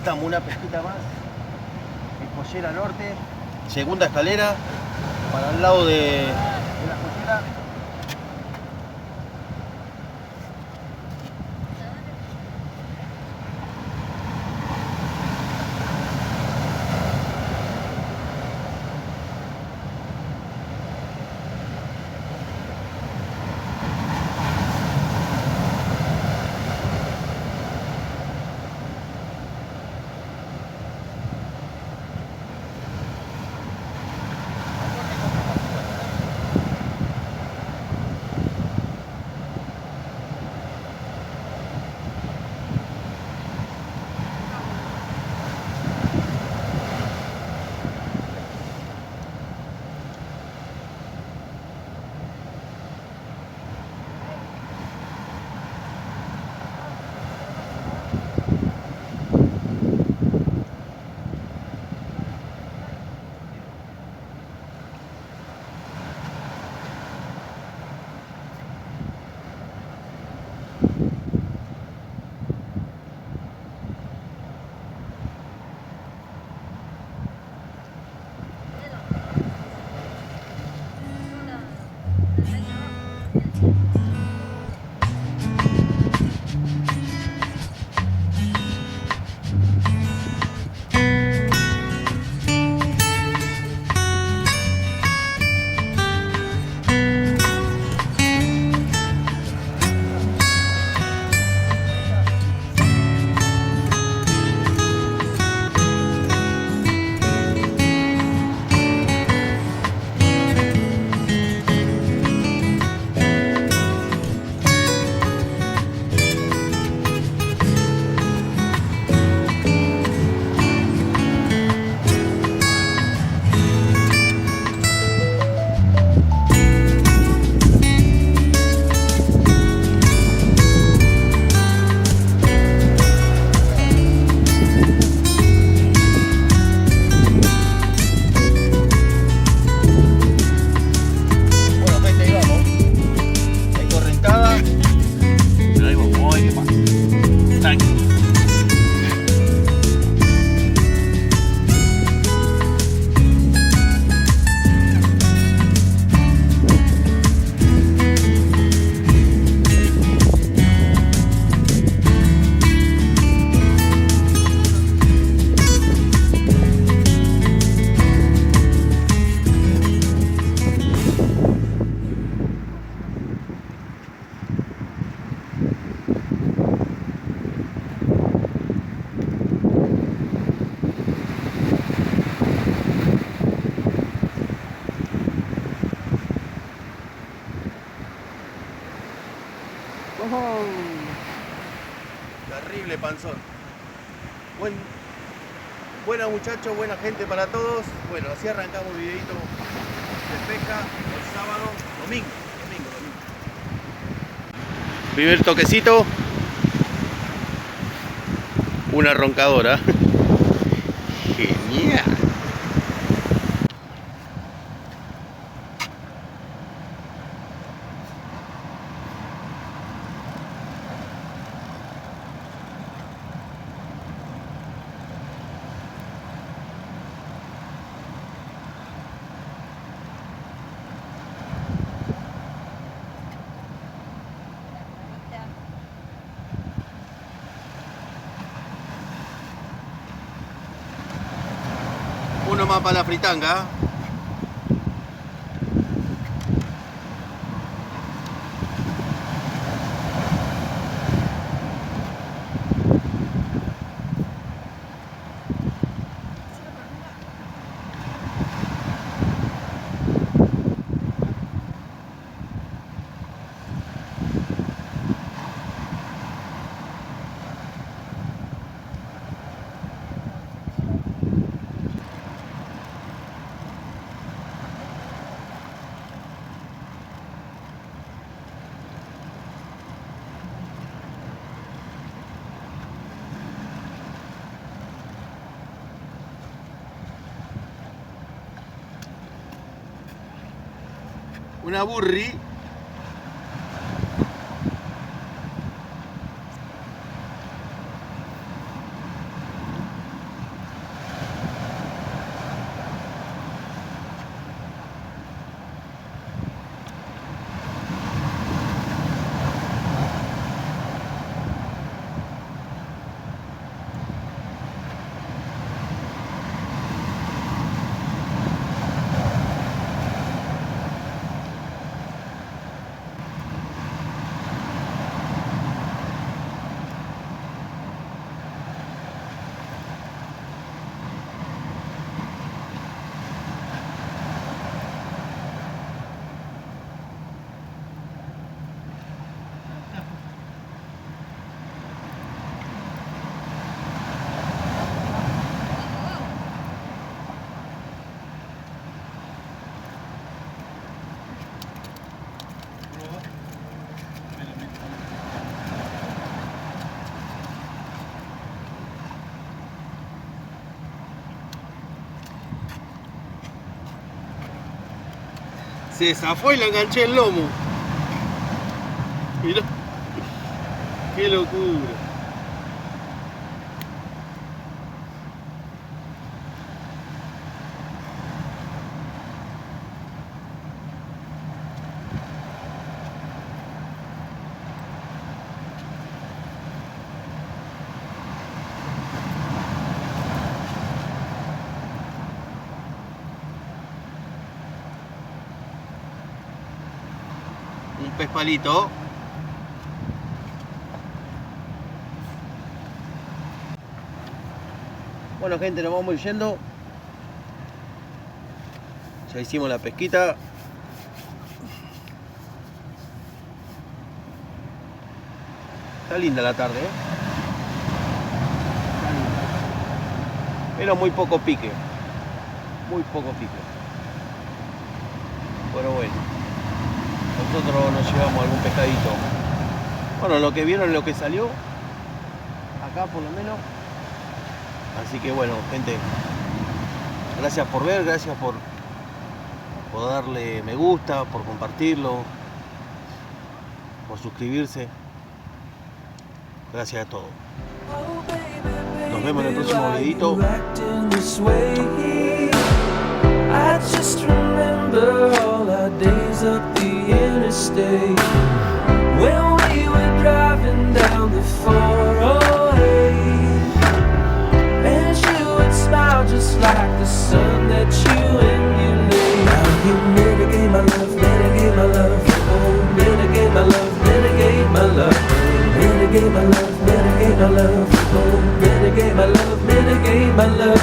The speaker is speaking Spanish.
Estamos una pesquita más. Escollera Norte. Segunda escalera. Para el lado de la escollera. Terrible panzón. Buena muchachos, buena gente para todos. Bueno, así arrancamos el videito de pesca el sábado, domingo. Primer toquecito. Una roncadora. Genial. Uno más para la fritanga. Una burri. Se zafó y le enganché el lomo. Mirá. Qué locura. Un pez palito. Bueno, gente, nos vamos yendo. Ya hicimos la pesquita. Está linda la tarde, ¿eh? Está linda. Pero muy poco pique. Muy poco pique. Pero bueno. Nosotros nos llevamos algún pescadito. Bueno, lo que vieron, lo que salió. Acá por lo menos. Así que bueno, gente. Gracias por ver, gracias por darle me gusta, por compartirlo, por suscribirse. Gracias a todos. Nos vemos en el próximo videito. I just remember all our days up the interstate when we were driving down the 408, and you would smile just like the sun that you emulate. Now you mitigate my love, mitigate my love, oh, mitigate my love, mitigate my love, mitigate my love, mitigate my love, oh, mitigate my love, mitigate my love.